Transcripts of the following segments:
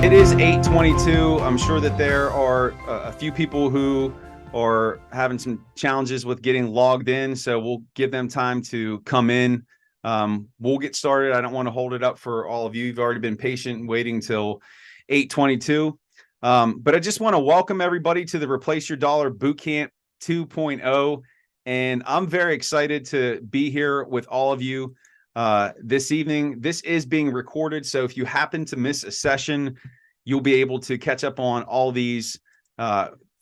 It is 8:22. I'm sure that there are a few people who are having some challenges with getting logged in, so we'll give them time to come in. We'll get started. I don't want to hold it up for all of you. You've already been patient waiting till 8:22. But I just want to welcome everybody to the Replace Your Dollar Bootcamp 2.0. And I'm very excited to be here with all of you this evening. This is being recorded, so if you happen to miss a session, you'll be able to catch up on all these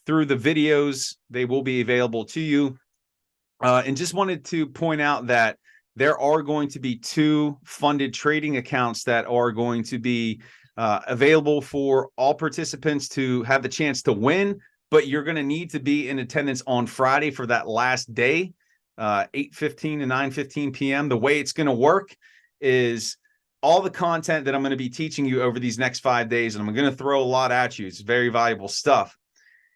through the videos. They will be available to you. And just wanted to point out that there are going to be 2 funded trading accounts that are going to be available for all participants to have the chance to win, but you're going to need to be in attendance on Friday for that last day, 8:15 to 9:15 p.m. The way it's going to work is all the content that I'm going to be teaching you over these next 5 days, and I'm going to throw a lot at you. It's very valuable stuff.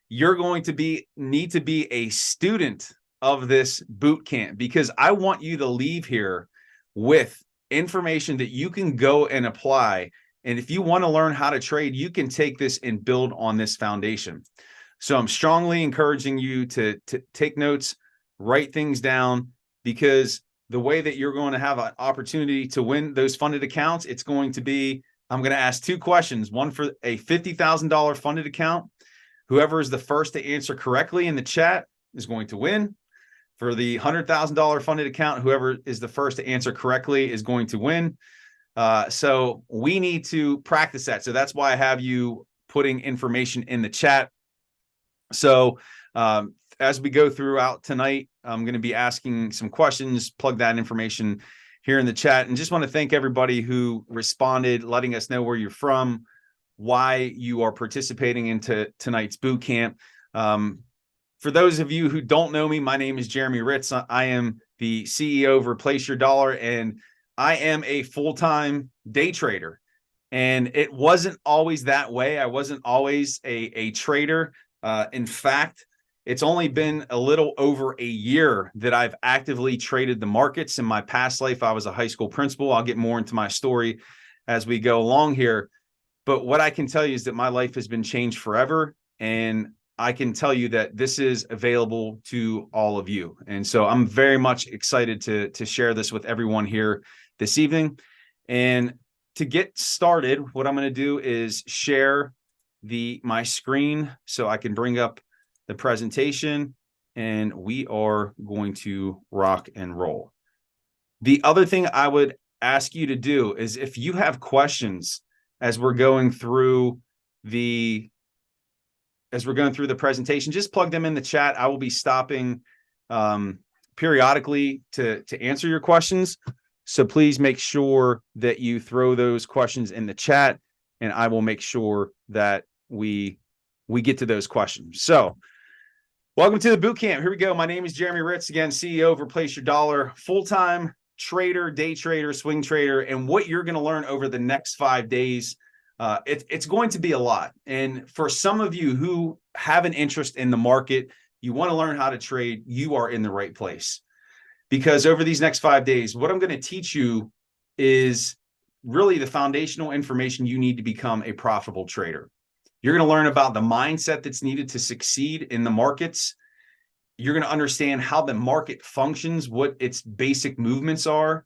You're going to need to be a student of this boot camp, because I want you to leave here with information that you can go and apply. And if you want to learn how to trade, you can take this and build on this foundation. So I'm strongly encouraging you to take notes, write things down, because the way that you're going to have an opportunity to win those funded accounts, it's going to be, I'm going to ask 2 questions, one for a $50,000 funded account. Whoever is the first to answer correctly in the chat is going to win. For the $100,000 funded account, whoever is the first to answer correctly is going to win. So we need to practice that. So that's why I have you putting information in the chat. So as we go throughout tonight, I'm going to be asking some questions, plug that information here in the chat. And just want to thank everybody who responded, letting us know where you're from, why you are participating into tonight's boot camp. For those of you who don't know me, my name is Jeremy Ritz. I am the CEO of Replace Your Dollar, and I am a full-time day trader. And it wasn't always that way. I wasn't always a trader. In fact, it's only been a little over a year that I've actively traded the markets. In my past life, I was a high school principal. I'll get more into my story as we go along here. But what I can tell you is that my life has been changed forever. And I can tell you that this is available to all of you. And so I'm very much excited to share this with everyone here this evening. And to get started, what I'm going to do is share my screen so I can bring up the presentation, and we are going to rock and roll. The other thing I would ask you to do is, if you have questions as we're going through the presentation, just plug them in the chat. I will be stopping periodically to answer your questions. So please make sure that you throw those questions in the chat, and I will make sure that we get to those questions. So welcome to the boot camp. Here we go. My name is Jeremy Ritz, again, CEO of Replace Your Dollar, full-time trader, day trader, swing trader. And what you're going to learn over the next 5 days, it's going to be a lot. And for some of you who have an interest in the market, you want to learn how to trade, you are in the right place. Because over these next 5 days, what I'm going to teach you is really the foundational information you need to become a profitable trader. You're going to learn about the mindset that's needed to succeed in the markets. You're going to understand how the market functions, what its basic movements are.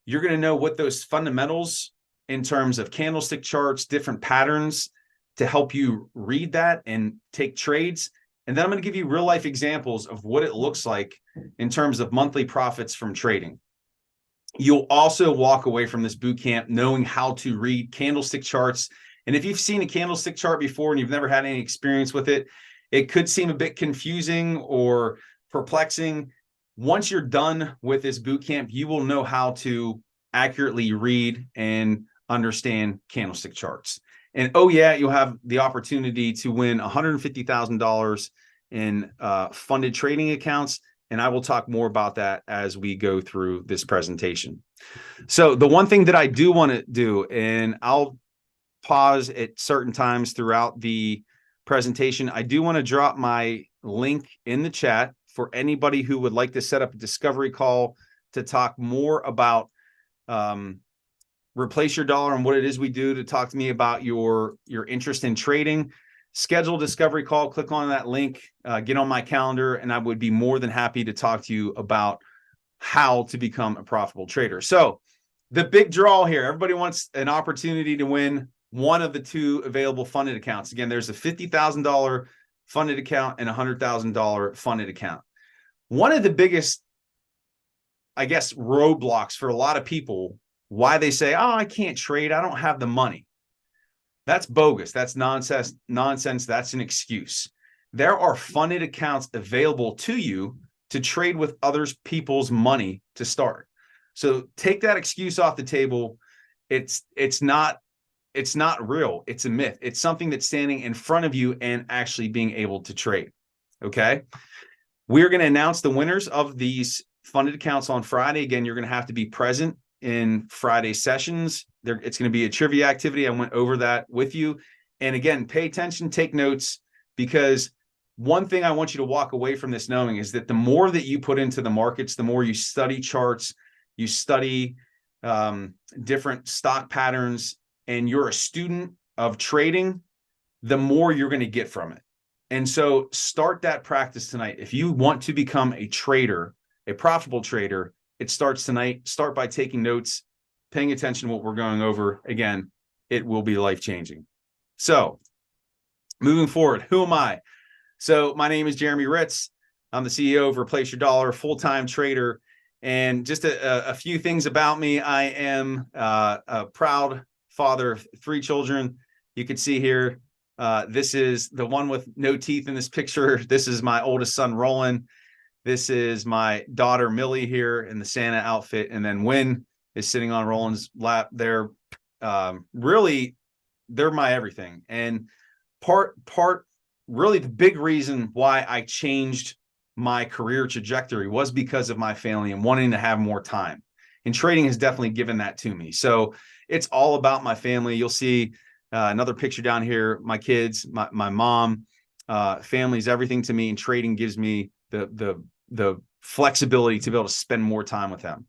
You're going to know what those fundamentals in terms of candlestick charts, different patterns, to help you read that and take trades. And then I'm going to give you real life examples of what it looks like in terms of monthly profits from trading. You'll also walk away from this boot camp knowing how to read candlestick charts. And if you've seen a candlestick chart before and you've never had any experience with it, it could seem a bit confusing or perplexing. Once you're done with this boot camp, you will know how to accurately read and understand candlestick charts. And oh yeah, you'll have the opportunity to win $150,000 in funded trading accounts. And I will talk more about that as we go through this presentation. So the one thing that I do want to do, and I'll pause at certain times throughout the presentation, I do want to drop my link in the chat for anybody who would like to set up a discovery call to talk more about Replace Your Dollar and what it is we do, to talk to me about your interest in trading, schedule a discovery call, click on that link, get on my calendar, and I would be more than happy to talk to you about how to become a profitable trader. So the big draw here, everybody wants an opportunity to win one of the two available funded accounts. Again, there's a $50,000 funded account and a $100,000 funded account. One of the biggest, I guess, roadblocks for a lot of people, why they say, oh, I can't trade, I don't have the money. That's bogus. That's nonsense. That's an excuse. There are funded accounts available to you to trade with others people's money to start. So take that excuse off the table. It's not real. It's a myth. It's something that's standing in front of you and actually being able to trade. Okay. We're going to announce the winners of these funded accounts on Friday. Again, you're going to have to be present in Friday sessions. It's going to be a trivia activity. I went over that with you. And again, pay attention, take notes, because one thing I want you to walk away from this knowing is that the more that you put into the markets, the more you study charts, you study different stock patterns, and you're a student of trading, the more you're going to get from it. And so start that practice tonight. If you want to become a trader, a profitable trader, it starts tonight. Start by taking notes, paying attention to what we're going over. Again, it will be life-changing. So moving forward, who am I? So my name is Jeremy Ritz. I'm the CEO of Replace Your Dollar, full-time trader. And just a few things about me. I am a proud father of 3 children. You can see here, this is the one with no teeth in this picture. This is my oldest son, Roland. This is my daughter, Millie, here in the Santa outfit. And then Wynn is sitting on Roland's lap. They're really, they're my everything. And really the big reason why I changed my career trajectory was because of my family and wanting to have more time. And trading has definitely given that to me. So it's all about my family. You'll see another picture down here, my kids, my mom, family is everything to me. And trading gives me the flexibility to be able to spend more time with them.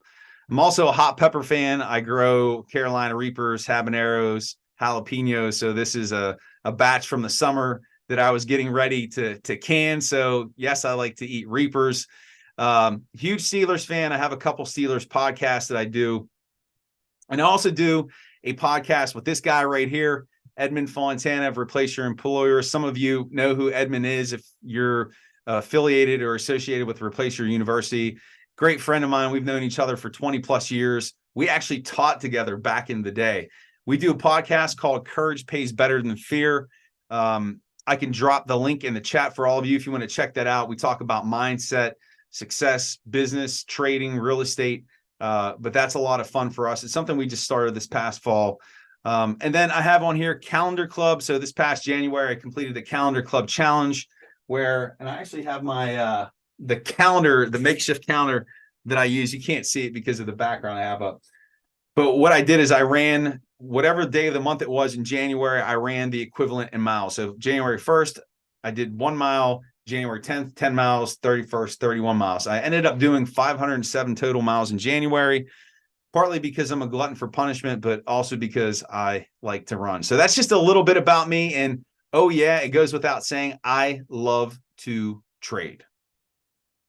I'm also a hot pepper fan. I grow Carolina Reapers, habaneros, jalapenos. So this is a batch from the summer that I was getting ready to can. So yes, I like to eat Reapers. Huge Steelers fan. I have a couple Steelers podcasts that I do. And I also do a podcast with this guy right here, Edmund Fontana of Replace Your Employer. Some of you know who Edmund is if you're affiliated or associated with Replace Your University. Great friend of mine. We've known each other for 20 plus years. We actually taught together back in the day. We do a podcast called Courage Pays Better Than Fear. I can drop the link in the chat for all of you if you want to check that out. We talk about mindset, success, business, trading, real estate. But that's a lot of fun for us. It's something we just started this past fall. And then I have on here Calendar Club. So this past January, I completed the Calendar Club Challenge and I actually have my the calendar, the makeshift calendar that I use. You can't see it because of the background I have up. But what I did is I ran whatever day of the month it was in January, I ran the equivalent in miles. So January 1st, I did 1 mile. January 10th, 10 miles, 31st, 31 miles. I ended up doing 507 total miles in January, partly because I'm a glutton for punishment, but also because I like to run. So that's just a little bit about me. And oh yeah, it goes without saying, I love to trade.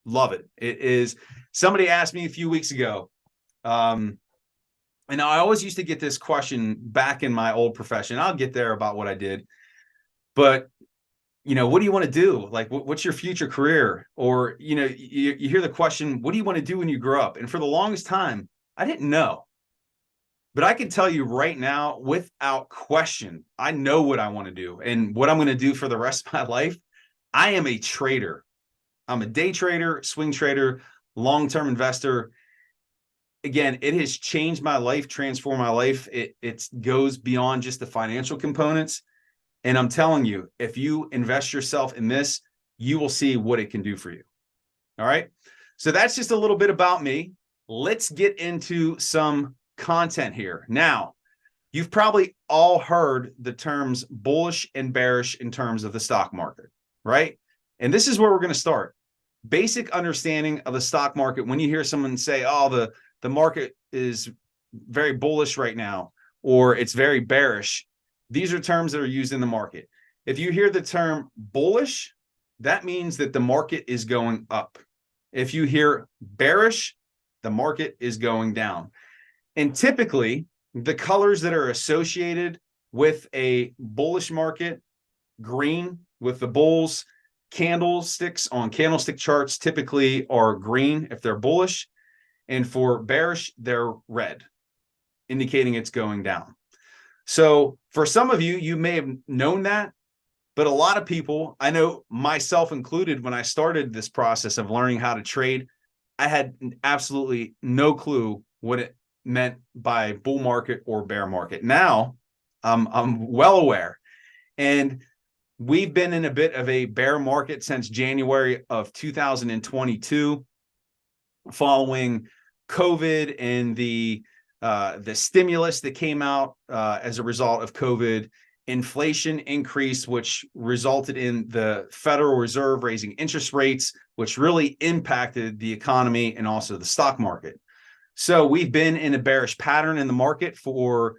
Love it. It is. Somebody asked me a few weeks ago, and I always used to get this question back in my old profession. I'll get there about what I did, but what do you want to do? Like, what's your future career? Or, you hear the question, what do you want to do when you grow up? And for the longest time, I didn't know. But I can tell you right now, without question, I know what I want to do and what I'm going to do for the rest of my life. I am a trader. I'm a day trader, swing trader, long-term investor. Again, it has changed my life, transformed my life. It goes beyond just the financial components. And I'm telling you, if you invest yourself in this, you will see what it can do for you. All right. So that's just a little bit about me. Let's get into some content here. Now, you've probably all heard the terms bullish and bearish in terms of the stock market, right? And this is where we're going to start. Basic understanding of the stock market. When you hear someone say, oh, the market is very bullish right now, or it's very bearish. These are terms that are used in the market. If you hear the term bullish, that means that the market is going up. If you hear bearish, the market is going down. And typically, the colors that are associated with a bullish market, green with the bulls, candlesticks on candlestick charts typically are green if they're bullish. And for bearish, they're red, indicating it's going down. So for some of you, you may have known that, but a lot of people, I know myself included, when I started this process of learning how to trade, I had absolutely no clue what it meant by bull market or bear market. Now I'm well aware. And we've been in a bit of a bear market since January of 2022, following COVID and the stimulus that came out as a result of COVID, inflation increase, which resulted in the Federal Reserve raising interest rates, which really impacted the economy and also the stock market. So we've been in a bearish pattern in the market for,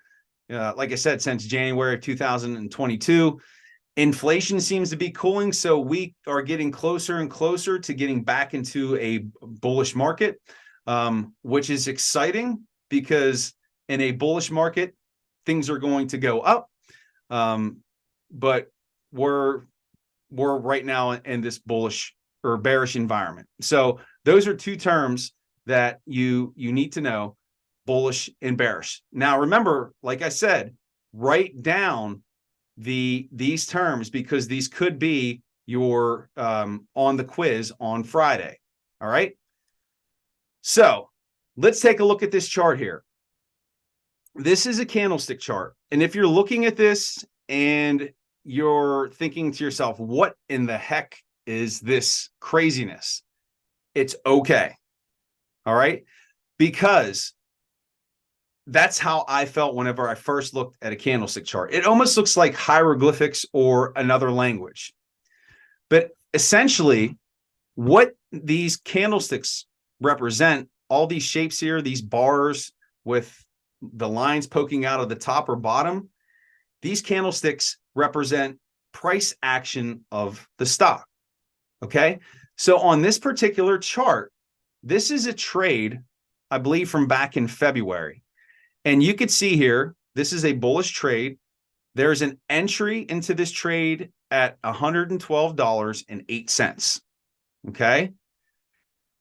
like I said, since January of 2022. Inflation seems to be cooling, so we are getting closer and closer to getting back into a bullish market, which is exciting because in a bullish market, things are going to go up. But we're right now in this bullish or bearish environment. So those are two terms that you need to know: bullish and bearish. Now, remember, like I said, write down these terms, because these could be your on the quiz on Friday. All right. So let's take a look at this chart here. This is a candlestick chart. And if you're looking at this and you're thinking to yourself, what in the heck is this craziness? It's okay. All right. Because that's how I felt whenever I first looked at a candlestick chart. It almost looks like hieroglyphics or another language. But essentially, what these candlesticks represent, all these shapes here, these bars with the lines poking out of the top or bottom, these candlesticks represent price action of the stock. Okay. So on this particular chart, this is a trade, I believe, from back in February. And you could see here, this is a bullish trade. There's an entry into this trade at $112.08. Okay.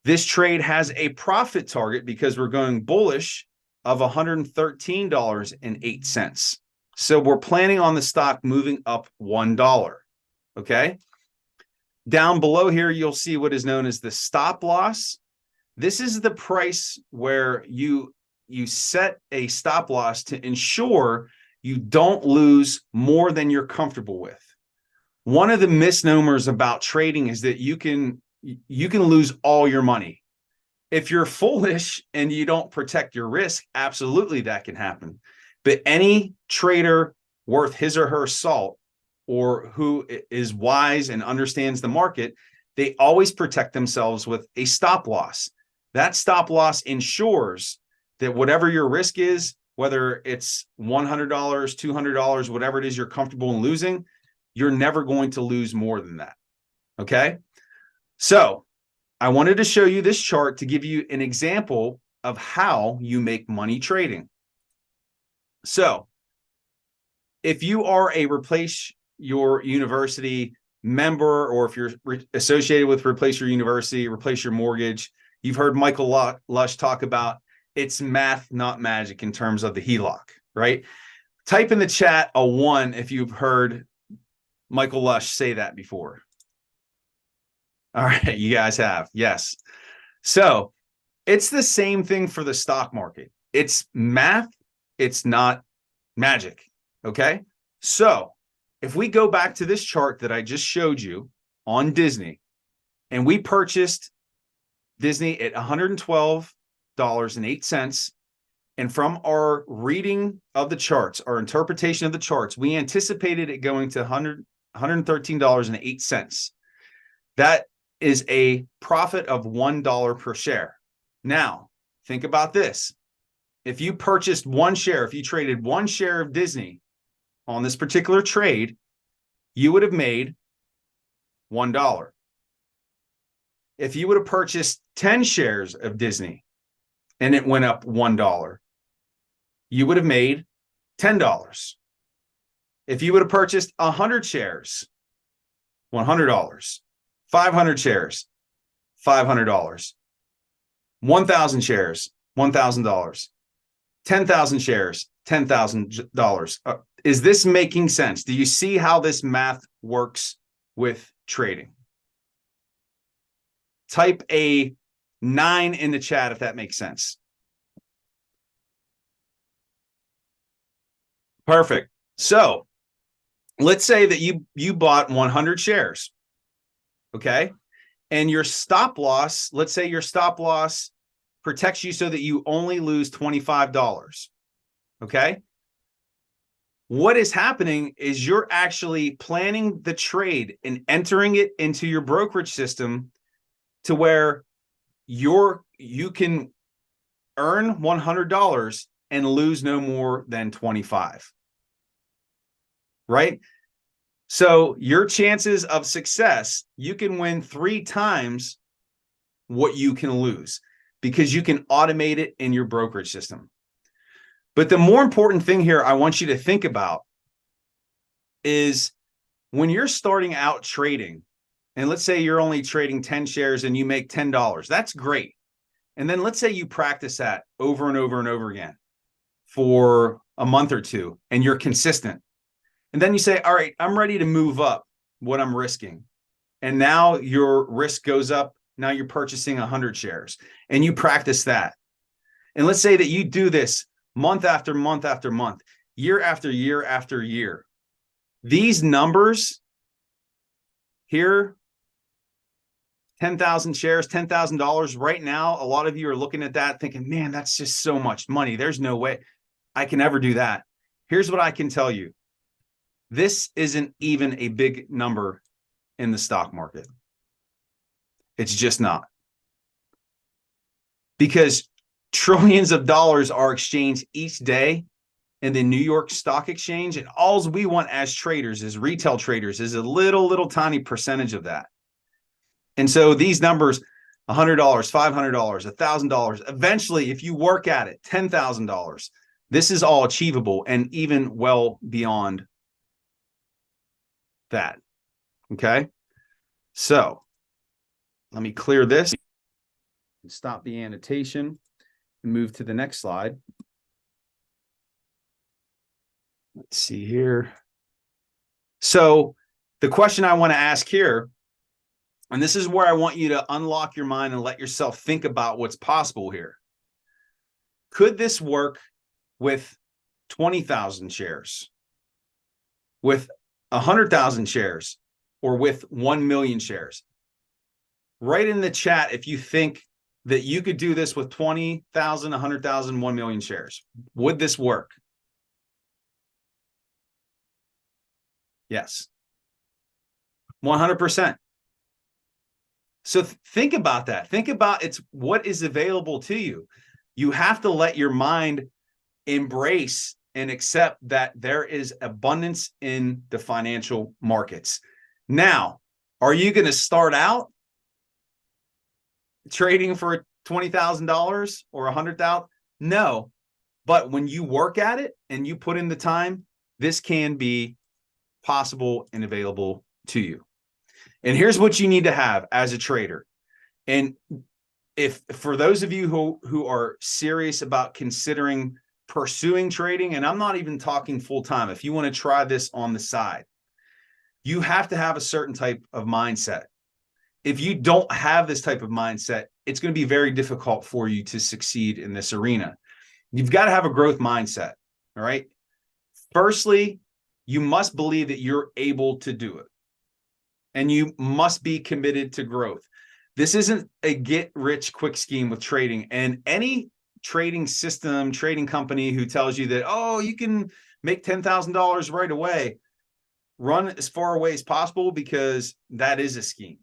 This trade has a profit target, because we're going bullish, of $113.08. So we're planning on the stock moving up $1. Okay. Down below here, you'll see what is known as the stop loss. This is the price where you set a stop loss to ensure you don't lose more than you're comfortable with. One of the misnomers about trading is that you can lose all your money. If you're foolish and you don't protect your risk, absolutely that can happen. But any trader worth his or her salt, or who is wise and understands the market, they always protect themselves with a stop loss. That stop loss ensures that whatever your risk is, whether it's $100, $200, whatever it is you're comfortable in losing, you're never going to lose more than that. Okay. So I wanted to show you this chart to give you an example of how you make money trading. So if you are a Replace Your University member, or if you're associated with Replace Your University, Replace Your Mortgage, you've heard Michael Lush talk about it's math, not magic, in terms of the HELOC, right? Type in the chat a 1 if you've heard Michael Lush say that before. All right, you guys have. Yes. So it's the same thing for the stock market. It's math. It's not magic. Okay. So if we go back to this chart that I just showed you on Disney, and we purchased Disney at $112.08, and from our reading of the charts, our interpretation of the charts, we anticipated it going to $113.08. That is a profit of $1 per share. Now, think about this. if you purchased one share, if you traded one share of Disney on this particular trade, you would have made $1. If you would have purchased 10 shares of Disney and it went up $1, you would have made $10. If you would have purchased 100 shares, $100, 500 shares, $500, 1,000 shares, $1,000, 10,000 shares, $10,000. Is this making sense? Do you see how this math works with trading? Type a 9 in the chat if that makes sense. Perfect. So let's say that you bought 100 shares, okay? And your stop loss, let's say your stop loss protects you so that you only lose $25, okay? What is happening is you're actually planning the trade and entering it into your brokerage system to where you can earn $100 and lose no more than 25, right? So your chances of success, you can win 3 times what you can lose because you can automate it in your brokerage system. But the more important thing here I want you to think about is when you're starting out trading, and let's say you're only trading 10 shares and you make $10, that's great. And then let's say you practice that over and over and over again for a month or two, and you're consistent. And then you say, all right, I'm ready to move up what I'm risking. And now your risk goes up. Now you're purchasing 100 shares and you practice that. And let's say that you do this month after month after month, year after year after year. These numbers here, 10,000 shares, $10,000 right now. A lot of you are looking at that thinking, man, that's just so much money. There's no way I can ever do that. Here's what I can tell you. This isn't even a big number in the stock market. It's just not. Because trillions of dollars are exchanged each day in the New York Stock Exchange. And all we want as traders, as retail traders, is a little tiny percentage of that. And so these numbers, $100, $500, $1,000, eventually, if you work at it, $10,000, this is all achievable and even well beyond that. Okay. So let me clear this and stop the annotation and move to the next slide. Let's see here. So the question I want to ask here, and this is where I want you to unlock your mind and let yourself think about what's possible here. Could this work with 20,000 shares, with 100,000 shares, or with 1 million shares? Write in the chat if you think that you could do this with 20,000, 100,000, 1 million shares. Would this work? Yes. 100%. So think about that. Think about what is available to you. You have to let your mind embrace and accept that there is abundance in the financial markets. Now, are you going to start out trading for $20,000 or $100,000? No. But when you work at it and you put in the time, this can be possible and available to you. And here's what you need to have as a trader. And if for those of you who are serious about considering pursuing trading, and I'm not even talking full time, if you want to try this on the side, you have to have a certain type of mindset. If you don't have this type of mindset, it's going to be very difficult for you to succeed in this arena. You've got to have a growth mindset. All right. Firstly, you must believe that you're able to do it. And you must be committed to growth. This isn't a get rich quick scheme with trading. And any trading system, trading company who tells you that, oh, you can make $10,000 right away, run as far away as possible, because that is a scheme.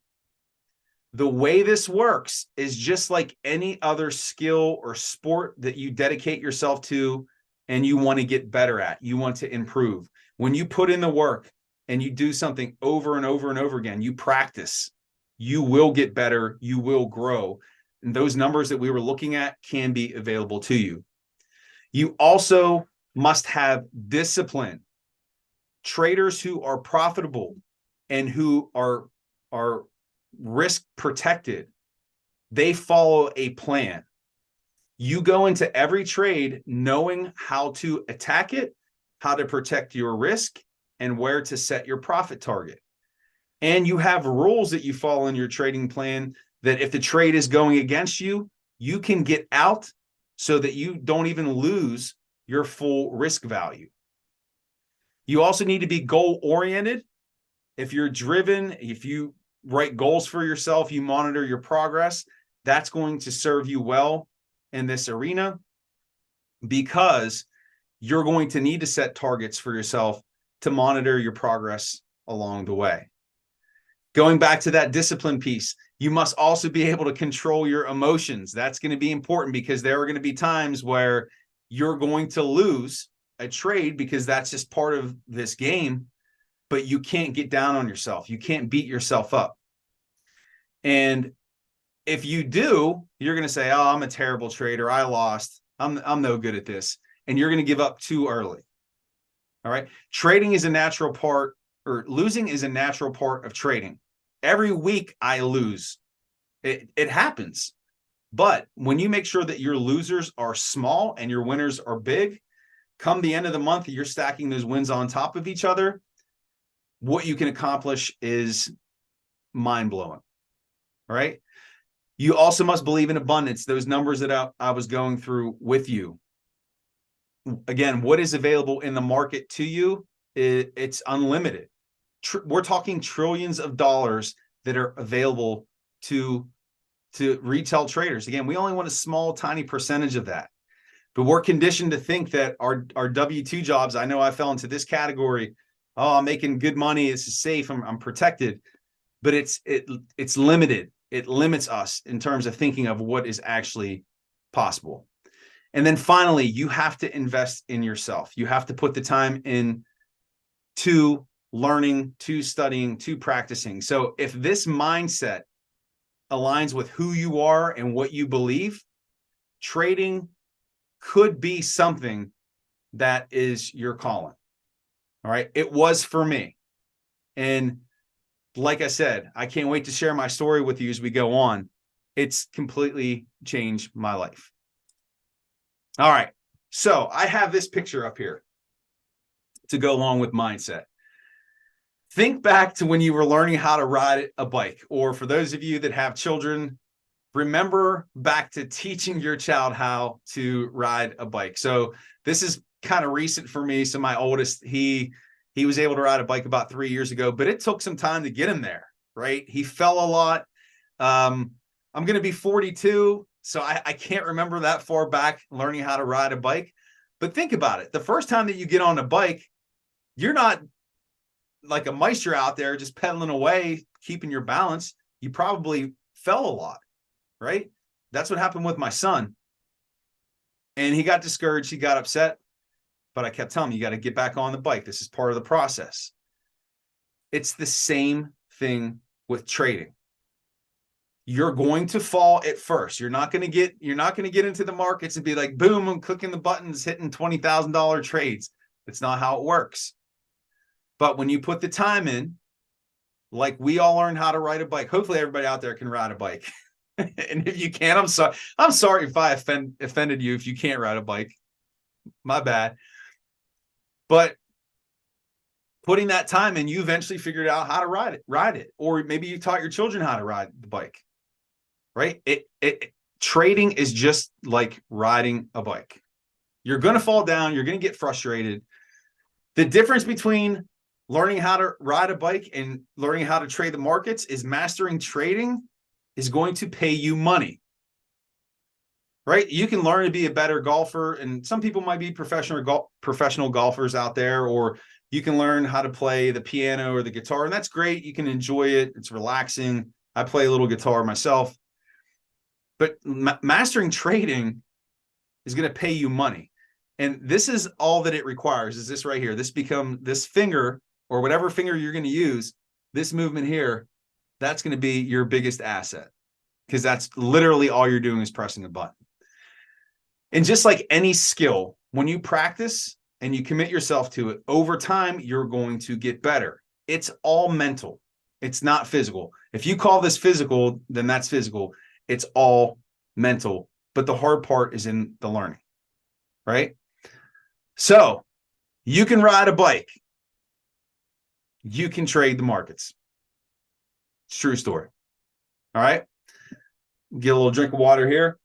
The way this works is just like any other skill or sport that you dedicate yourself to and you want to get better at, you want to improve. When you put in the work and you do something over and over and over again, you practice, you will get better, you will grow. And those numbers that we were looking at can be available to you. You also must have discipline. Traders who are profitable and who are risk protected, they follow a plan. You go into every trade knowing how to attack it, how to protect your risk, and where to set your profit target. And you have rules that you follow in your trading plan that if the trade is going against you, you can get out so that you don't even lose your full risk value. You also need to be goal-oriented. If you're driven, if you write goals for yourself, you monitor your progress, that's going to serve you well in this arena, because you're going to need to set targets for yourself to monitor your progress along the way. Going back to that discipline piece, you must also be able to control your emotions. That's going to be important, because there are going to be times where you're going to lose a trade, because that's just part of this game, but you can't get down on yourself. You can't beat yourself up. And if you do, you're going to say, oh, I'm a terrible trader. I lost. I'm no good at this. And you're going to give up too early. All right. Trading is a natural part, or losing is a natural part of trading. Every week I lose. It happens. But when you make sure that your losers are small and your winners are big, come the end of the month, you're stacking those wins on top of each other. What you can accomplish is mind-blowing. All right. You also must believe in abundance. Those numbers that I was going through with you. Again, what is available in the market to you, it's unlimited. We're talking trillions of dollars that are available to retail traders. Again, we only want a small, tiny percentage of that. But we're conditioned to think that our W-2 jobs, I know I fell into this category. Oh, I'm making good money. This is safe. I'm protected. But it's limited. It limits us in terms of thinking of what is actually possible. And then finally, you have to invest in yourself. You have to put the time in to learning, to studying, to practicing. So if this mindset aligns with who you are and what you believe, trading could be something that is your calling. All right. It was for me. And like I said, I can't wait to share my story with you as we go on. It's completely changed my life. All right. So I have this picture up here to go along with mindset. Think back to when you were learning how to ride a bike, or for those of you that have children, remember back to teaching your child how to ride a bike. So this is kind of recent for me. So my oldest, he was able to ride a bike about 3 years ago, but it took some time to get him there, right? He fell a lot. I'm going to be 42, so I can't remember that far back learning how to ride a bike. But think about it. The first time that you get on a bike, you're not like a meister out there just pedaling away, keeping your balance. You probably fell a lot, right? That's what happened with my son. And he got discouraged. He got upset. But I kept telling him, you got to get back on the bike. This is part of the process. It's the same thing with trading. You're going to fall at first. You're not going to get into the markets and be like, boom, I'm clicking the buttons, hitting $20,000 trades. It's not how it works. But when you put the time in, like we all learn how to ride a bike. Hopefully everybody out there can ride a bike. And if you can't, I'm sorry. I'm sorry if I offended you if you can't ride a bike. My bad. But putting that time in, you eventually figured out how to ride it. Or maybe you taught your children how to ride the bike, right? Trading is just like riding a bike. You're going to fall down. You're going to get frustrated. The difference between learning how to ride a bike and learning how to trade the markets is mastering trading is going to pay you money. Right? You can learn to be a better golfer, and some people might be professional golfers out there, or you can learn how to play the piano or the guitar, and that's great. You can enjoy it. It's relaxing. I play a little guitar myself, but mastering trading is going to pay you money. And this is all that it requires is this right here. This finger or whatever finger you're going to use, this movement here, that's going to be your biggest asset because that's literally all you're doing is pressing a button. And just like any skill, when you practice and you commit yourself to it, over time, you're going to get better. It's all mental. It's not physical. If you call this physical, then that's physical. It's all mental. But the hard part is in the learning, right? So you can ride a bike. You can trade the markets. It's a true story. All right. Get a little drink of water here.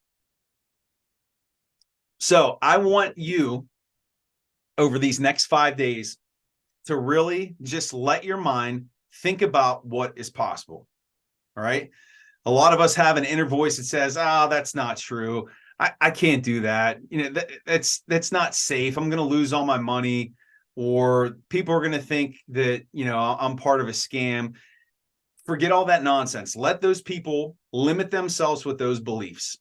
So I want you over these next 5 days to really just let your mind think about what is possible. All right. A lot of us have an inner voice that says, oh, that's not true. I can't do that. That's not safe. I'm going to lose all my money, or people are going to think that, I'm part of a scam. Forget all that nonsense. Let those people limit themselves with those beliefs.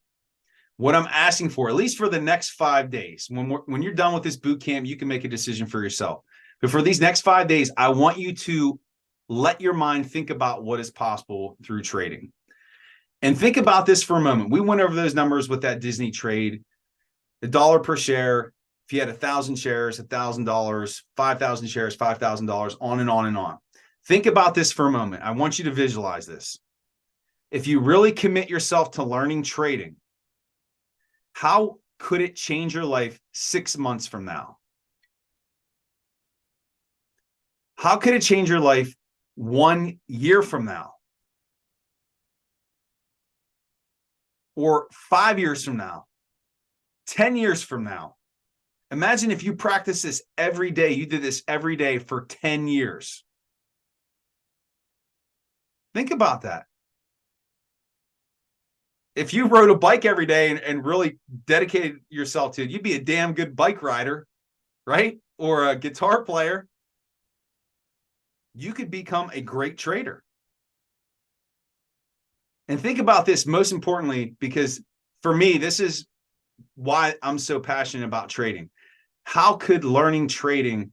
What I'm asking for, at least for the next 5 days, when you're done with this boot camp, you can make a decision for yourself. But for these next 5 days, I want you to let your mind think about what is possible through trading. And think about this for a moment. We went over those numbers with that Disney trade, the dollar per share. If you had 1,000 shares, $1,000, 5,000 shares, $5,000, on and on and on. Think about this for a moment. I want you to visualize this. If you really commit yourself to learning trading, how could it change your life 6 months from now? How could it change your life 1 year from now? Or 5 years from now? 10 years from now? Imagine if you practice this every day. You did this every day for 10 years. Think about that. If you rode a bike every day and really dedicated yourself to it, you'd be a damn good bike rider, right? Or a guitar player. You could become a great trader. And think about this most importantly, because for me, this is why I'm so passionate about trading. How could learning trading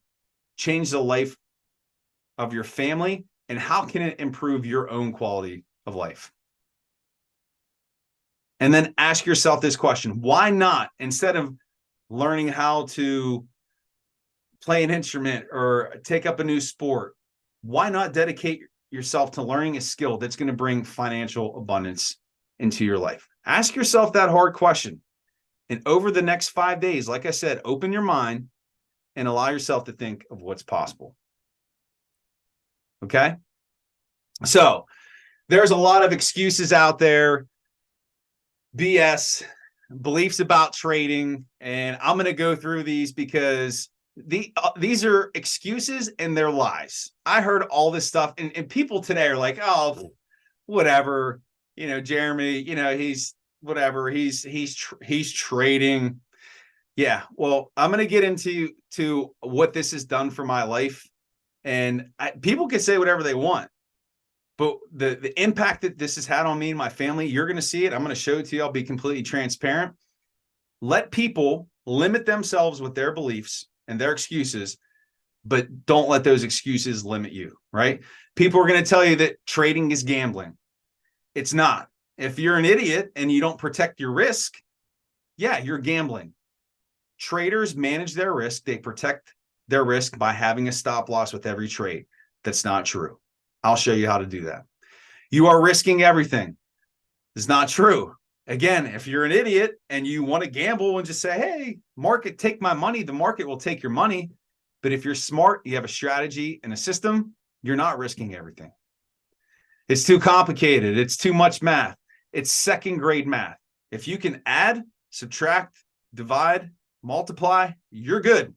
change the life of your family? And how can it improve your own quality of life? And then ask yourself this question: why not, instead of learning how to play an instrument or take up a new sport, why not dedicate yourself to learning a skill that's going to bring financial abundance into your life? Ask yourself that hard question. And over the next 5 days, like I said, open your mind and allow yourself to think of what's possible. Okay? So there's a lot of excuses out there, BS, beliefs about trading, and I'm going to go through these because these are excuses and they're lies. I heard all this stuff, and people today are like, oh, whatever, Jeremy, he's whatever, he's trading. Yeah, well, I'm going to get into what this has done for my life, and people can say whatever they want, but the impact that this has had on me and my family, you're going to see it. I'm going to show it to you. I'll be completely transparent. Let people limit themselves with their beliefs and their excuses, but don't let those excuses limit you, right? People are going to tell you that trading is gambling. It's not. If you're an idiot and you don't protect your risk, yeah, you're gambling. Traders manage their risk. They protect their risk by having a stop loss with every trade. That's not true. I'll show you how to do that. You are risking everything. It's not true. Again, if you're an idiot and you want to gamble and just say, hey, market, take my money, the market will take your money. But if you're smart, you have a strategy and a system, you're not risking everything. It's too complicated. It's too much math. It's second grade math. If you can add, subtract, divide, multiply, you're good.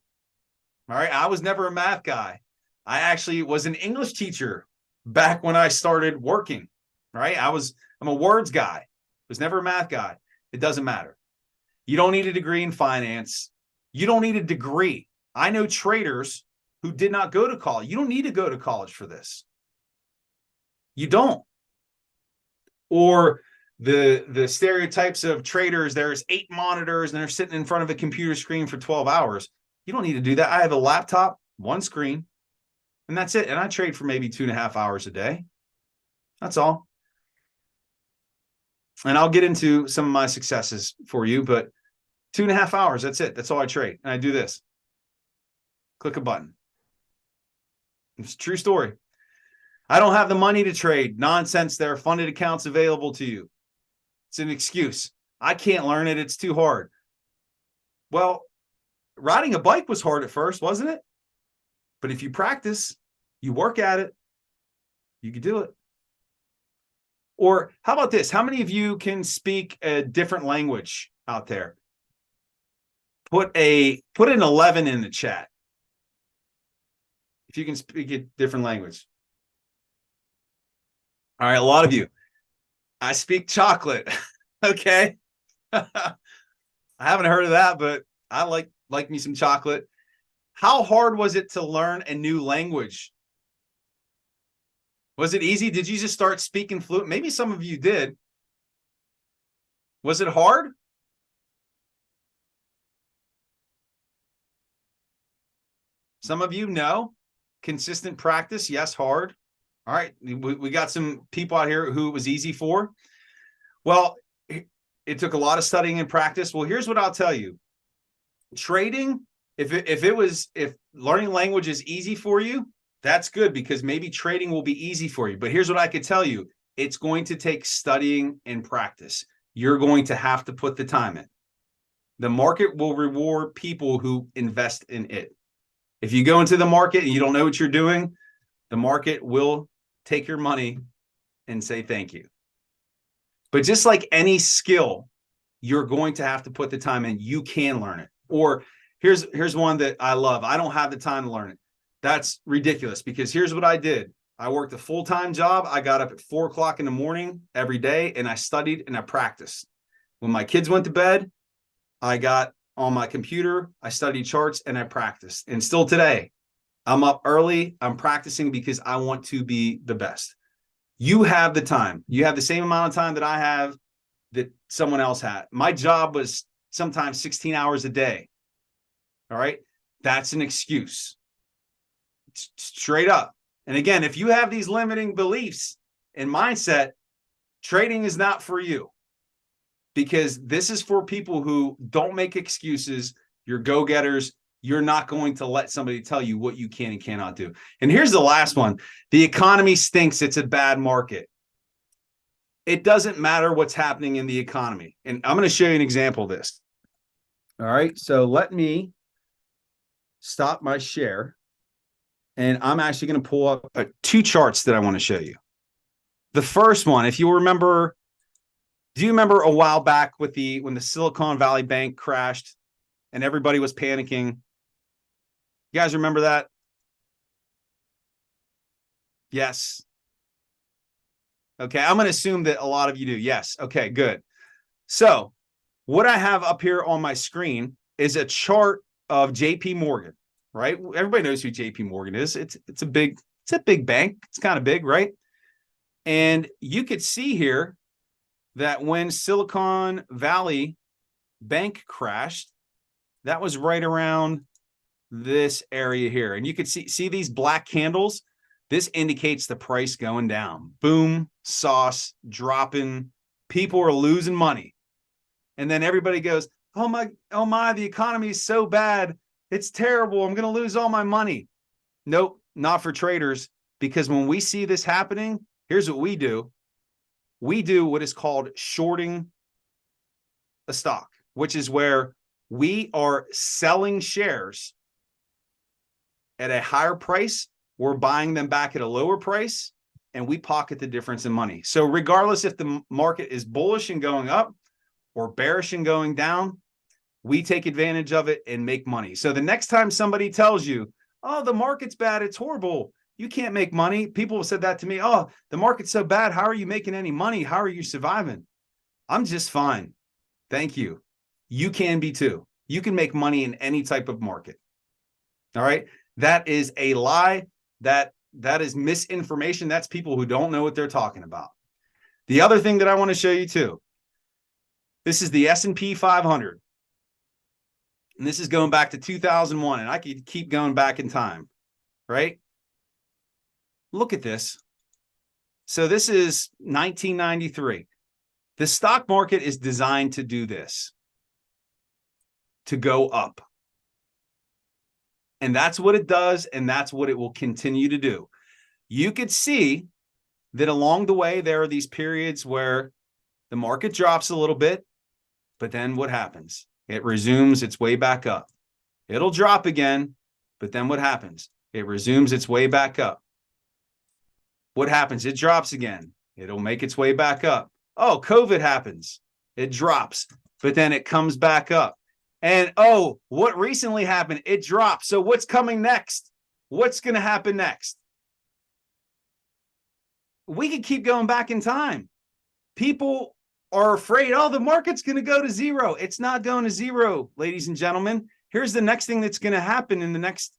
All right. I was never a math guy. I actually was an English teacher back when I started working. Right. I'm a words guy. Was never a math guy. It doesn't matter. You don't need a degree in finance. You don't need a degree. I know traders who did not go to college. You don't need to go to college for this. You don't. Or the stereotypes of traders, there's 8 monitors and they're sitting in front of a computer screen for 12 hours. You don't need to do that. I have a laptop, one screen, and that's it. And I trade for maybe 2.5 hours a day. That's all. And I'll get into some of my successes for you, but 2.5 hours, that's it. That's all I trade. And I do this. Click a button. It's a true story. I don't have the money to trade. Nonsense. There are funded accounts available to you. It's an excuse. I can't learn it. It's too hard. Well, riding a bike was hard at first, wasn't it? But if you practice, you work at it, you can do it. Or how about this? How many of you can speak a different language out there? Put an 11 in the chat if you can speak a different language. All right, a lot of you. I speak chocolate. Okay. I haven't heard of that, but I like me some chocolate. How hard was it to learn a new language? Was it easy? Did you just start speaking fluent? Maybe some of you did. Was it hard? Some of you, no. Consistent practice, yes. Hard. All right. We got some people out here who it was easy for. Well, it took a lot of studying and practice. Well, here's what I'll tell you. Trading, if learning language is easy for you, that's good, because maybe trading will be easy for you. But here's what I could tell you. It's going to take studying and practice. You're going to have to put the time in. The market will reward people who invest in it. If you go into the market and you don't know what you're doing, the market will take your money and say thank you. But just like any skill, you're going to have to put the time in. You can learn it. Or here's one that I love. I don't have the time to learn it. That's ridiculous, because here's what I did. I worked a full-time job. I got up at 4 o'clock in the morning every day, and I studied and I practiced. When my kids went to bed, I got on my computer, I studied charts, and I practiced. And still today, I'm up early. I'm practicing because I want to be the best. You have the time. You have the same amount of time that I have, that someone else had. My job was sometimes 16 hours a day. All right. That's an excuse. Straight up. And again, if you have these limiting beliefs and mindset, trading is not for you, because this is for people who don't make excuses. You're go-getters. You're not going to let somebody tell you what you can and cannot do. And here's the last one. The economy stinks. It's a bad market. It doesn't matter what's happening in the economy. And I'm going to show you an example of this. All right. So let me stop my share. And I'm actually going to pull up 2 charts that I want to show you. The first one, if you remember, do you remember a while back with when the Silicon Valley Bank crashed and everybody was panicking? You guys remember that? Yes. Okay, I'm going to assume that a lot of you do. Yes. Okay, good. So what I have up here on my screen is a chart of JP Morgan, right? Everybody knows who JP Morgan is. It's a big bank. It's kind of big, right? And you could see here that when Silicon Valley Bank crashed, that was right around this area here. And you could see these black candles. This indicates the price going down. Boom, sauce, dropping. People are losing money. And then everybody goes, oh my, the economy is so bad. It's terrible. I'm going to lose all my money. Nope, not for traders. Because when we see this happening, here's what we do. We do what is called shorting a stock, which is where we are selling shares at a higher price. We're buying them back at a lower price, and we pocket the difference in money. So regardless if the market is bullish and going up or bearish and going down, we take advantage of it and make money. So the next time somebody tells you, oh, the market's bad, it's horrible, you can't make money. People have said that to me. Oh, the market's so bad. How are you making any money? How are you surviving? I'm just fine. Thank you. You can be too. You can make money in any type of market. All right. That is a lie. That is misinformation. That's people who don't know what they're talking about. The other thing that I want to show you too, this is the S&P 500. And this is going back to 2001, and I could keep going back in time, right? Look at this. So this is 1993. The stock market is designed to do this, to go up. And that's what it does, and that's what it will continue to do. You could see that along the way, there are these periods where the market drops a little bit, but then what happens? It resumes its way back up. It'll drop again, but then what happens? It resumes its way back up. What happens? It drops again. It'll make its way back up. Oh, COVID happens. It drops, but then it comes back up. And oh, what recently happened? It dropped. So what's coming next? What's going to happen next? We could keep going back in time. People are afraid, oh, the market's going to go to zero. It's not going to zero, ladies and gentlemen. Here's the next thing that's going to happen in the next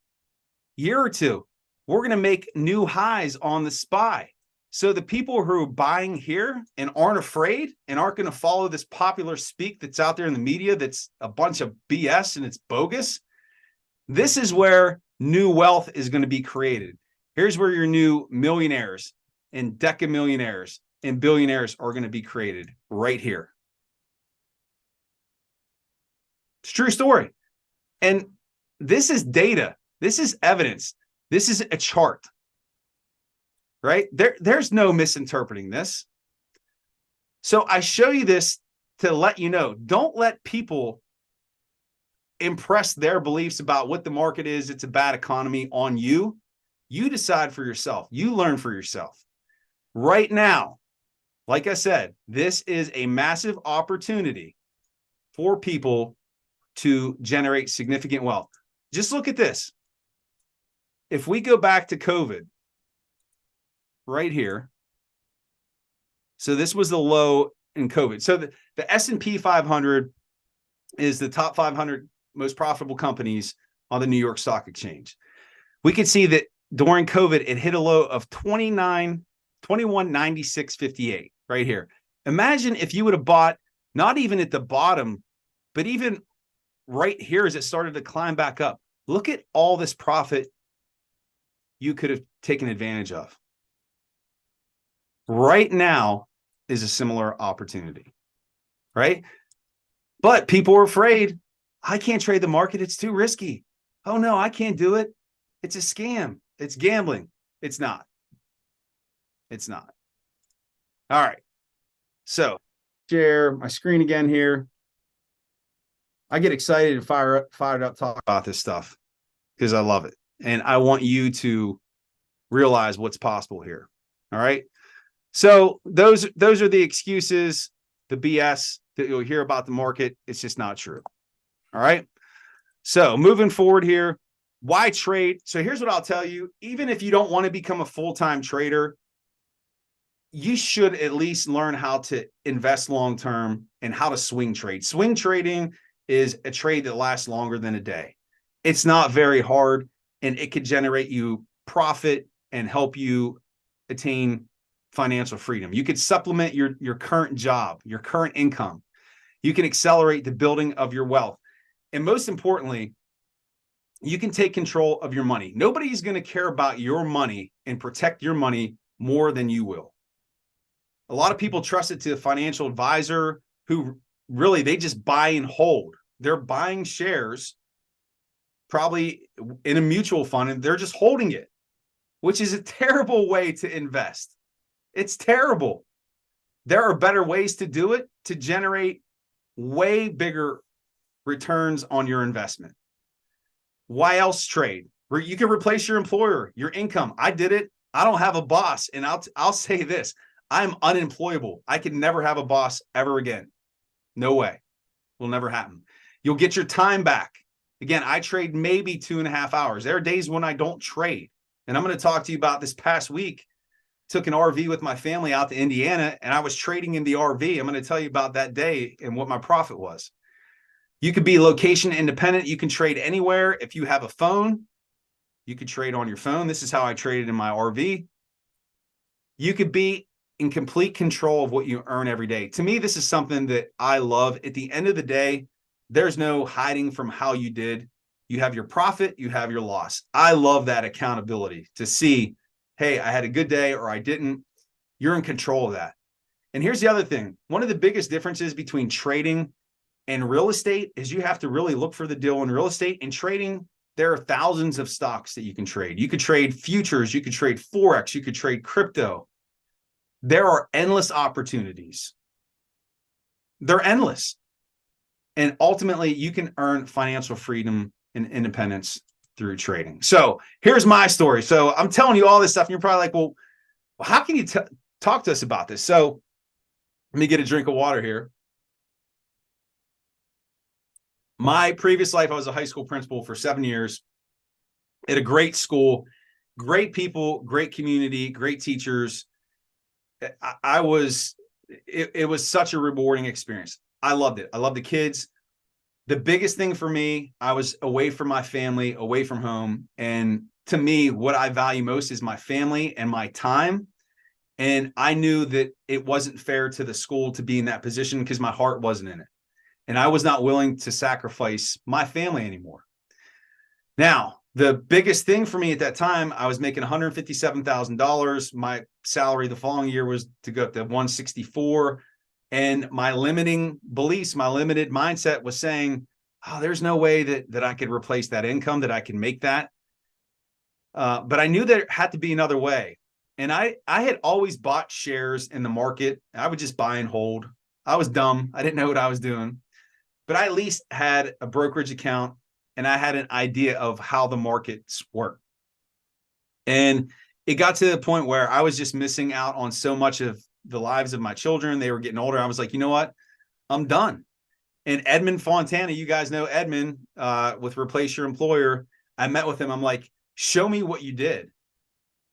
year or two. We're going to make new highs on the SPY. So the people who are buying here and aren't afraid and aren't going to follow this popular speak that's out there in the media that's a bunch of BS and it's bogus, this is where new wealth is going to be created. Here's where your new millionaires and decamillionaires and billionaires are going to be created right here. It's a true story. And this is data. This is evidence. This is a chart, right? There's no misinterpreting this. So I show you this to let you know, don't let people impress their beliefs about what the market is. It's a bad economy on you. You decide for yourself. You learn for yourself. Right now, like I said, this is a massive opportunity for people to generate significant wealth. Just look at this. If we go back to COVID, right here, so this was the low in COVID. So the S&P 500 is the top 500 most profitable companies on the New York Stock Exchange. We could see that during COVID, it hit a low of 2196.58 right here. Imagine if you would have bought, not even at the bottom, but even right here as it started to climb back up. Look at all this profit you could have taken advantage of. Right now is a similar opportunity, right? But people are afraid. I can't trade the market. It's too risky. Oh no, I can't do it. It's a scam. It's gambling. It's not. It's not. All right. So share my screen again here. I get excited and fired up talk about this stuff because I love it. And I want you to realize what's possible here. All right. So those are the excuses, the BS that you'll hear about the market. It's just not true. All right. So moving forward here, why trade? So here's what I'll tell you. Even if you don't want to become a full-time trader, you should at least learn how to invest long-term and how to swing trade. Swing trading is a trade that lasts longer than a day. It's not very hard, and it could generate you profit and help you attain financial freedom. You could supplement your current job, your current income. You can accelerate the building of your wealth. And most importantly, you can take control of your money. Nobody's going to care about your money and protect your money more than you will. A lot of people trust it to a financial advisor who really, they just buy and hold. They're buying shares probably in a mutual fund, and they're just holding it, which is a terrible way to invest. It's terrible. There are better ways to do it to generate way bigger returns on your investment. Why else trade? Where you can replace your employer, your income. I did it. I don't have a boss. And I'll say this, I'm unemployable. I can never have a boss ever again. No way. Will never happen. You'll get your time back. Again, I trade maybe 2.5 hours. There are days when I don't trade. And I'm going to talk to you about this past week. Took an RV with my family out to Indiana, and I was trading in the RV. I'm going to tell you about that day and what my profit was. You could be location independent. You can trade anywhere. If you have a phone, you could trade on your phone. This is how I traded in my RV. You could be in complete control of what you earn every day. To me, this is something that I love. At the end of the day, there's no hiding from how you did. You have your profit, you have your loss. I love that accountability to see, hey, I had a good day or I didn't. You're in control of that. And here's the other thing. One of the biggest differences between trading and real estate is you have to really look for the deal in real estate. In trading, there are thousands of stocks that you can trade. You could trade futures, you could trade Forex, you could trade crypto. There are endless opportunities. They're endless. And ultimately, you can earn financial freedom and independence through trading. So here's my story. So I'm telling you all this stuff, and you're probably like, well, how can you talk to us about this? So let me get a drink of water here. My previous life, I was a high school principal for 7 years at a great school, great people, great community, great teachers. It was such a rewarding experience. I loved it. I loved the kids. The biggest thing for me, I was away from my family, away from home. And to me, what I value most is my family and my time. And I knew that it wasn't fair to the school to be in that position because my heart wasn't in it. And I was not willing to sacrifice my family anymore. Now, the biggest thing for me at that time, I was making $157,000. My salary the following year was to go up to 164. And my limiting beliefs, my limited mindset was saying, oh, there's no way that I could replace that income, that I can make that. But I knew there had to be another way. And I had always bought shares in the market. I would just buy and hold. I was dumb. I didn't know what I was doing. But I at least had a brokerage account and I had an idea of how the markets work. And it got to the point where I was just missing out on so much of the lives of my children. They were getting older. I was like, you know what? I'm done. And Edmund Fontana, you guys know Edmund with Replace Your Employer. I met with him. I'm like, show me what you did.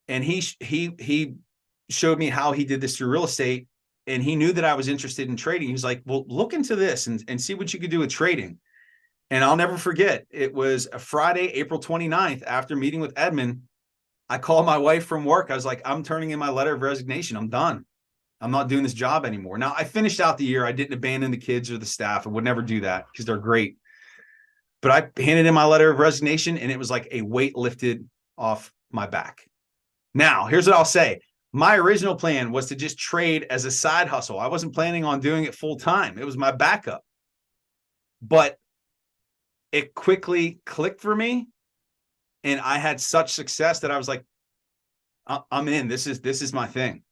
And he showed me how he did this through real estate. And he knew that I was interested in trading. He was like, well, look into this and see what you could do with trading. And I'll never forget, it was a Friday, April 29th, after meeting with Edmund. I called my wife from work. I was like, I'm turning in my letter of resignation. I'm done. I'm not doing this job anymore. Now, I finished out the year. I didn't abandon the kids or the staff. I would never do that because they're great. But I handed in my letter of resignation, and it was like a weight lifted off my back. Now, here's what I'll say. My original plan was to just trade as a side hustle. I wasn't planning on doing it full time. It was my backup. But it quickly clicked for me. And I had such success that I was like, I'm in. This is my thing.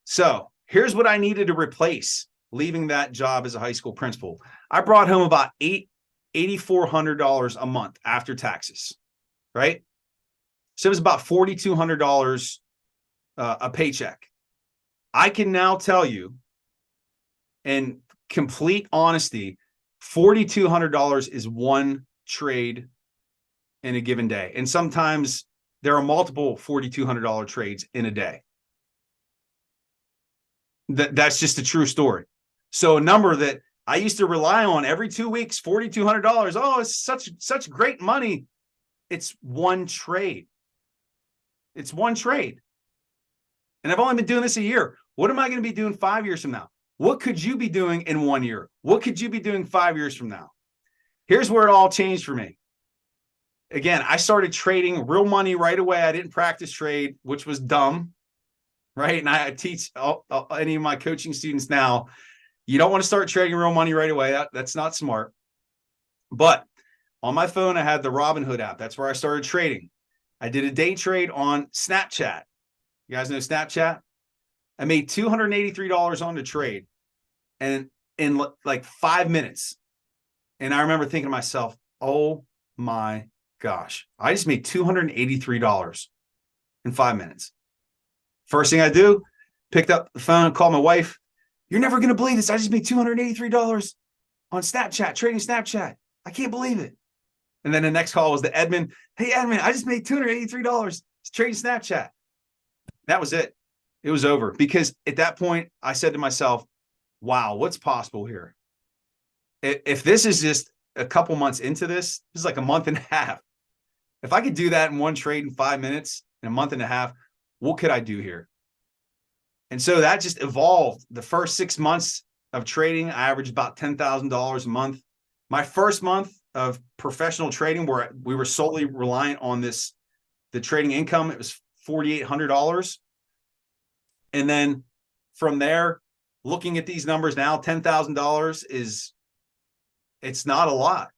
So here's what I needed to replace leaving that job as a high school principal. I brought home about $8,400 a month after taxes, right? So it was about $4,200 a paycheck. I can now tell you, in complete honesty, $4,200 is one trade in a given day. And sometimes there are multiple $4,200 trades in a day. That's just a true story. So a number that I used to rely on every 2 weeks, $4,200. Oh, it's such great money. It's one trade. It's one trade. And I've only been doing this a year. What am I going to be doing 5 years from now? What could you be doing in 1 year? What could you be doing 5 years from now? Here's where it all changed for me. Again, I started trading real money right away. I didn't practice trade, which was dumb, right? And I teach any of my coaching students now, you don't want to start trading real money right away. That's not smart. But on my phone, I had the Robinhood app. That's where I started trading. I did a day trade on Snapchat. You guys know Snapchat? I made $283 on the trade and in like 5 minutes. And I remember thinking to myself, oh my gosh, I just made $283 in 5 minutes. First thing I do, picked up the phone and called my wife. You're never going to believe this. I just made $283 on Snapchat, trading Snapchat. I can't believe it. And then the next call was to Edmund. Hey, Edmund, I just made $283 trading Snapchat. That was it. It was over. Because at that point, I said to myself, wow, what's possible here? If this is just a couple months into this is like a month and a half. If I could do that in one trade in 5 minutes, in a month and a half, what could I do here? And so that just evolved. The first 6 months of trading, I averaged about $10,000 a month. My first month of professional trading, where we were solely reliant on the trading income, it was $4,800. And then from there, looking at these numbers now, $10,000 it's not a lot.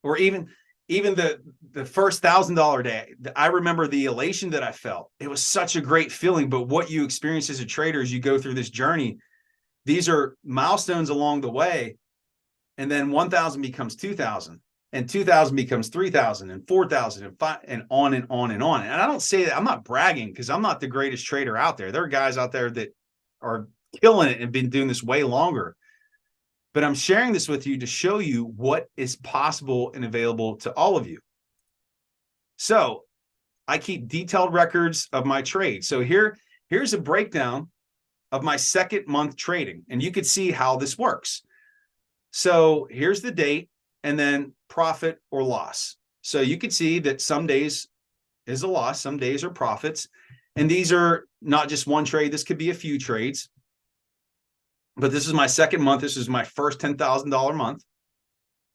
Or even the first $1,000 day, I remember the elation that I felt. It was such a great feeling. But what you experience as a trader as you go through this journey, these are milestones along the way. And then 1,000 becomes 2,000, and 2,000 becomes 3,000, and 4,000, and 5, and on and on and on. And I don't say that, I'm not bragging, because I'm not the greatest trader out there. There are guys out there that are killing it and been doing this way longer. But I'm sharing this with you to show you what is possible and available to all of you. So I keep detailed records of my trade. So here's a breakdown of my second month trading, and you could see how this works. So here's the date, and then profit or loss. So you could see that some days is a loss, some days are profits. And these are not just one trade. This could be a few trades. But this is my second month. This is my first $10,000 month,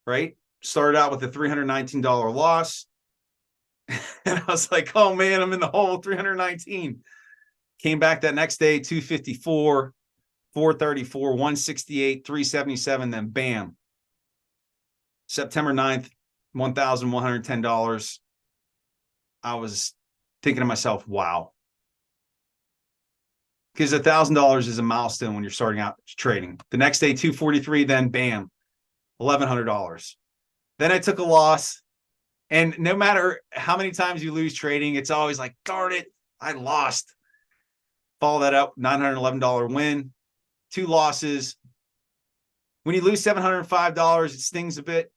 right? Started out with a $319 loss. And I was like, oh man, I'm in the hole, 319. Came back that next day, 254, 434, 168, 377, then bam. September 9th, $1,110. I was thinking to myself, wow. Because $1,000 is a milestone when you're starting out trading. The next day, 243, then bam, $1,100. Then I took a loss. And no matter how many times you lose trading, it's always like, darn it, I lost. Follow that up, $911 win, 2 losses. When you lose $705, it stings a bit,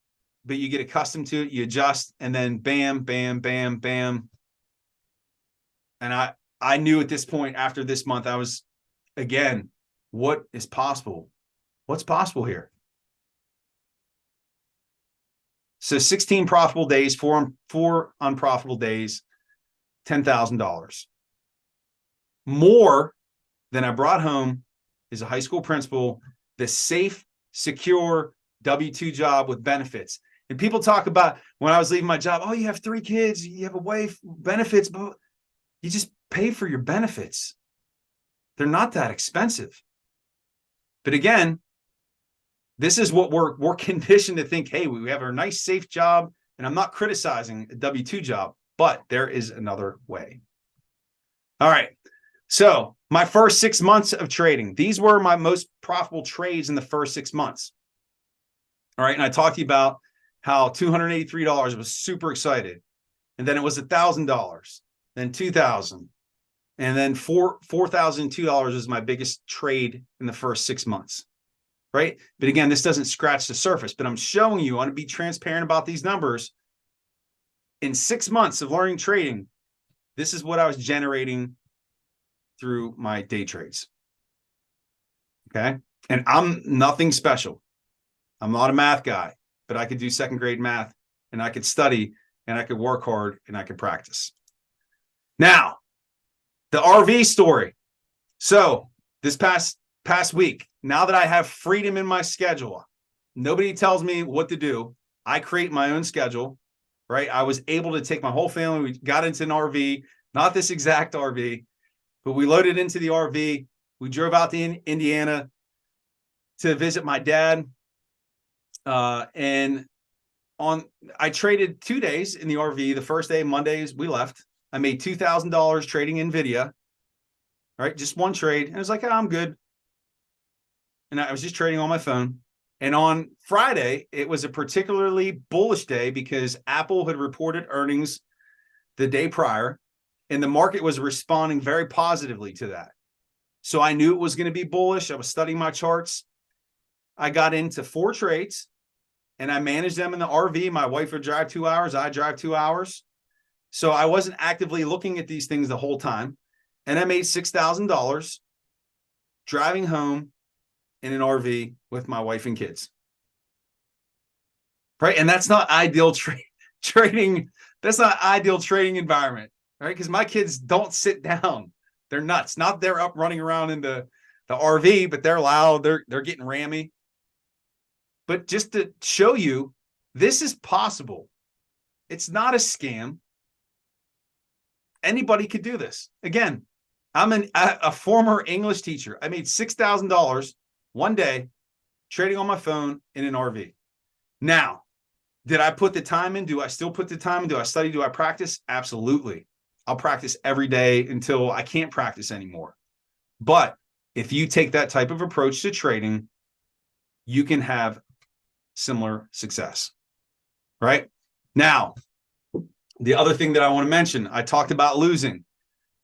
but you get accustomed to it, you adjust, and then bam, bam, bam, bam. And I knew at this point, after this month, I was, again, what is possible? What's possible here? So 16 profitable days, four unprofitable days, $10,000. More than I brought home as a high school principal, the safe, secure W-2 job with benefits. And people talk about, when I was leaving my job, oh, you have 3 kids, you have a wife, benefits, but you just pay for your benefits. They're not that expensive. But again, this is what we're conditioned to think, hey, we have a nice, safe job, and I'm not criticizing a W-2 job, but there is another way. All right. So my first 6 months of trading, these were my most profitable trades in the first 6 months. All right. And I talked to you about how $283, I was super excited. And then it was $1,000, then $2,000. And then $4,002 was my biggest trade in the first 6 months. Right. But again, this doesn't scratch the surface, but I'm showing you, I want to be transparent about these numbers. In 6 months of learning trading, this is what I was generating through my day trades. Okay. And I'm nothing special. I'm not a math guy, but I could do second grade math, and I could study, and I could work hard, and I could practice. Now, the RV story. So this past week, now that I have freedom in my schedule, nobody tells me what to do. I create my own schedule, right? I was able to take my whole family. We got into an RV, not this exact RV, but we loaded into the RV. We drove out to Indiana to visit my dad. And I traded 2 days in the RV. The first day, Mondays, we left. I made $2,000 trading NVIDIA, right? Just one trade. And I was like, oh, I'm good. And I was just trading on my phone. And on Friday, it was a particularly bullish day because Apple had reported earnings the day prior, and the market was responding very positively to that. So I knew it was going to be bullish. I was studying my charts. I got into 4 trades, and I managed them in the RV. My wife would drive 2 hours. I drive 2 hours. So I wasn't actively looking at these things the whole time. And I made $6,000 driving home in an RV with my wife and kids. Right. And that's not ideal trading. That's not ideal trading environment. Right. Because my kids don't sit down. They're nuts. Not they're up running around in the RV, but they're loud. They're getting rammy. But just to show you, this is possible. It's not a scam. Anybody could do this. Again, I'm a former English teacher. I made $6,000 one day trading on my phone in an RV. Now, did I put the time in? Do I still put the time in? Do I study? Do I practice? Absolutely. I'll practice every day until I can't practice anymore. But if you take that type of approach to trading, you can have similar success, right? Now, the other thing that I want to mention, I talked about losing.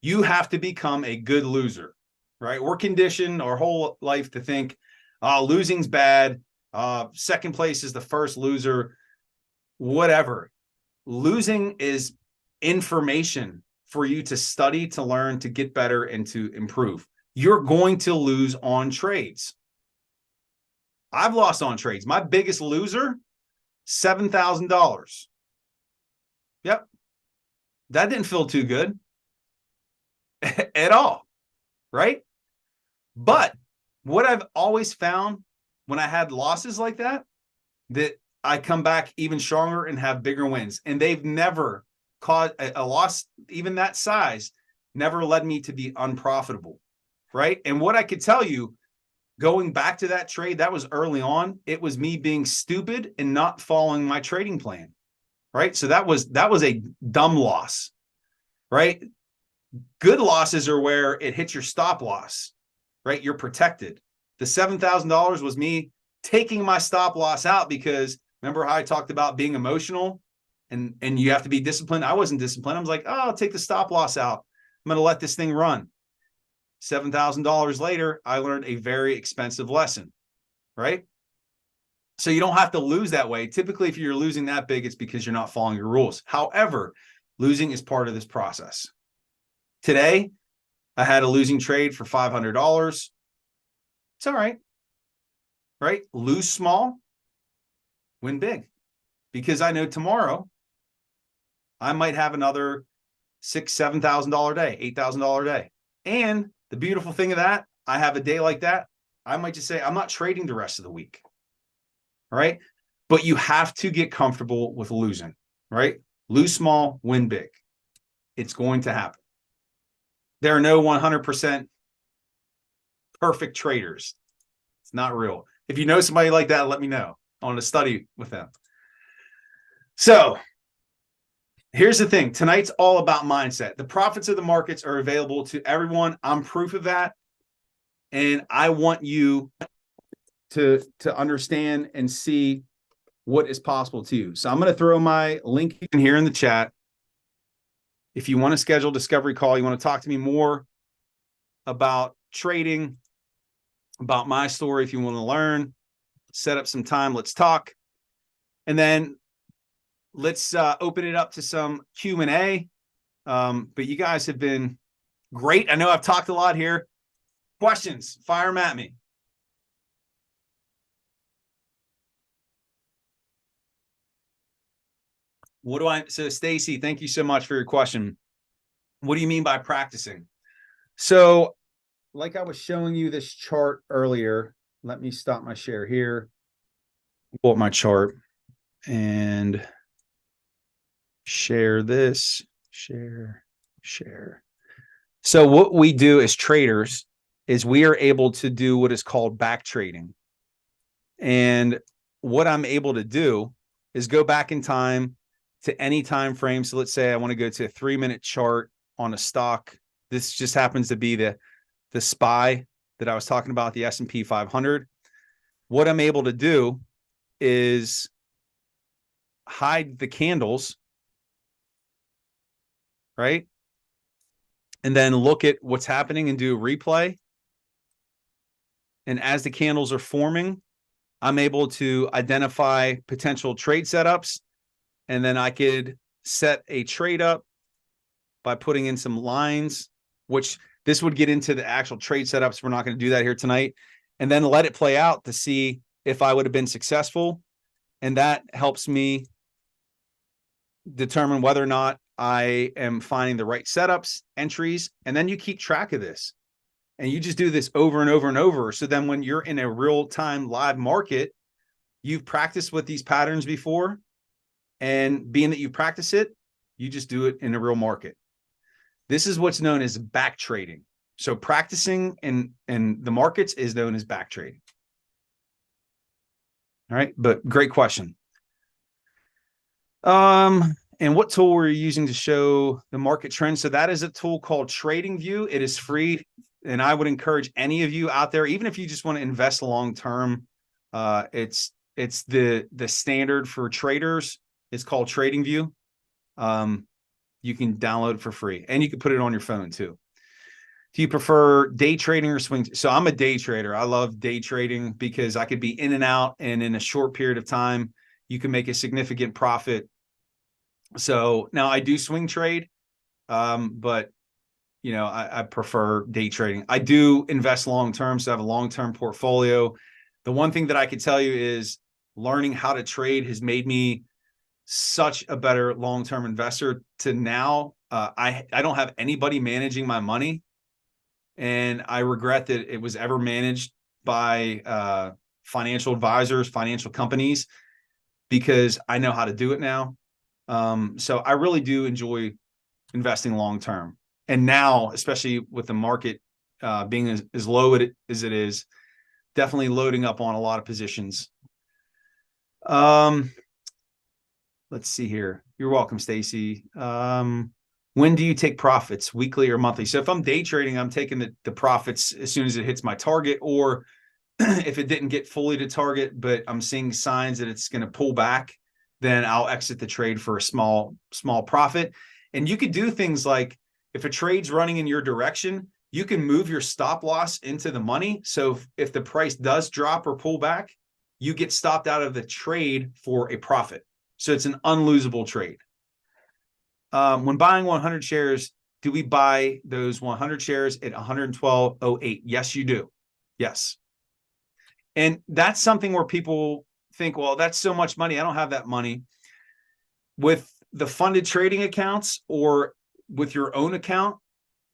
You have to become a good loser, right? We're conditioned our whole life to think, losing's bad. Second place is the first loser, whatever. Losing is information for you to study, to learn, to get better, and to improve. You're going to lose on trades. I've lost on trades. My biggest loser, $7,000. Yep. That didn't feel too good at all, right? But what I've always found when I had losses like that I come back even stronger and have bigger wins. And they've never caused a loss, even that size, never led me to be unprofitable, right? And what I could tell you, going back to that trade, that was early on. It was me being stupid and not following my trading plan, right? So that was a dumb loss, right? Good losses are where it hits your stop loss, right? You're protected. The $7,000 was me taking my stop loss out because remember how I talked about being emotional and you have to be disciplined? I wasn't disciplined. I was like, oh, I'll take the stop loss out. I'm going to let this thing run. $7,000 later, I learned a very expensive lesson, right? So you don't have to lose that way. Typically, if you're losing that big, it's because you're not following your rules. However, losing is part of this process. Today, I had a losing trade for $500. It's all right, right? Lose small, win big. Because I know tomorrow, I might have another $6,000, $7,000 day, $8,000 day. And the beautiful thing of that, I have a day like that, I might just say, I'm not trading the rest of the week. All right. But you have to get comfortable with losing, right? Lose small, win big. It's going to happen. There are no 100% perfect traders. It's not real. If you know somebody like that, let me know. I want to study with them. So here's the thing. Tonight's all about mindset. The profits of the markets are available to everyone. I'm proof of that. And I want you to understand and see what is possible to you. So I'm going to throw my link in here in the chat. If you want to schedule a discovery call, you want to talk to me more about trading, about my story. If you want to learn, set up some time, let's talk. And then let's open it up to some Q&A. But you guys have been great. I know I've talked a lot here. Questions, fire them at me. So Stacy, thank you so much for your question. What do you mean by practicing? So like I was showing you this chart earlier, let me stop my share here, pull up my chart and share this, share. So what we do as traders is we are able to do what is called back trading. And what I'm able to do is go back in time to any time frame. So let's say I want to go to a 3-minute chart on a stock. This just happens to be the SPY that I was talking about, the S&P 500. What I'm able to do is hide the candles, right? And then look at what's happening and do a replay. And as the candles are forming, I'm able to identify potential trade setups. And then I could set a trade up by putting in some lines, which this would get into the actual trade setups. We're not going to do that here tonight. And then let it play out to see if I would have been successful. And that helps me determine whether or not I am finding the right setups, entries, and then you keep track of this. And you just do this over and over and over. So then when you're in a real-time live market, you've practiced with these patterns before. And being that you practice it, you just do it in a real market. This is what's known as back trading. So practicing in the markets is known as back trading. All right, but great question. And what tool were you using to show the market trends? So that is a tool called TradingView. It is free. And I would encourage any of you out there, even if you just want to invest long-term, it's the standard for traders. It's called TradingView. You can download it for free, and you can put it on your phone too. Do you prefer day trading or swing? So I'm a day trader. I love day trading because I could be in and out, and in a short period of time, you can make a significant profit. So now I do swing trade, but I prefer day trading. I do invest long-term, so I have a long-term portfolio. The one thing that I could tell you is learning how to trade has made me such a better long-term investor to now. I don't have anybody managing my money, and I regret that it was ever managed by financial advisors, financial companies, because I know how to do it now. So I really do enjoy investing long-term. And now, especially with the market being as low as it is, definitely loading up on a lot of positions. Let's see here. You're welcome, Stacy. When do you take profits, weekly or monthly? So if I'm day trading, I'm taking the profits as soon as it hits my target, or if it didn't get fully to target, but I'm seeing signs that it's going to pull back, then I'll exit the trade for a small profit. And you could do things like, if a trade's running in your direction, you can move your stop loss into the money. So if the price does drop or pull back, you get stopped out of the trade for a profit. So it's an unlosable trade. When buying 100 shares, do we buy those 100 shares at 112.08? Yes, you do. Yes. And that's something where people think, well, that's so much money. I don't have that money. With the funded trading accounts or with your own account,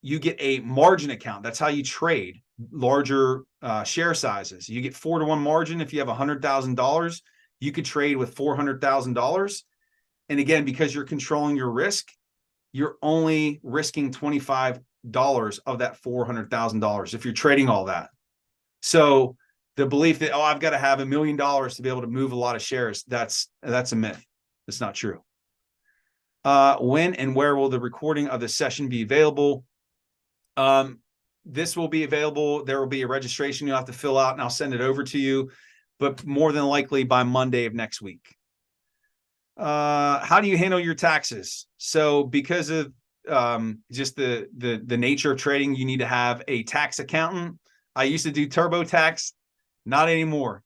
you get a margin account. That's how you trade larger share sizes. You get 4-to-1 margin. If you have $100,000, you could trade with $400,000. And again, because you're controlling your risk, you're only risking $25 of that $400,000 if you're trading all that. So the belief that, I've got to have $1 million to be able to move a lot of shares, that's a myth. It's not true. When and where will the recording of the session be available? This will be available. There will be a registration you'll have to fill out, and I'll send it over to you, but more than likely by Monday of next week. How do you handle your taxes? So because of just the nature of trading, you need to have a tax accountant. I used to do TurboTax, not anymore.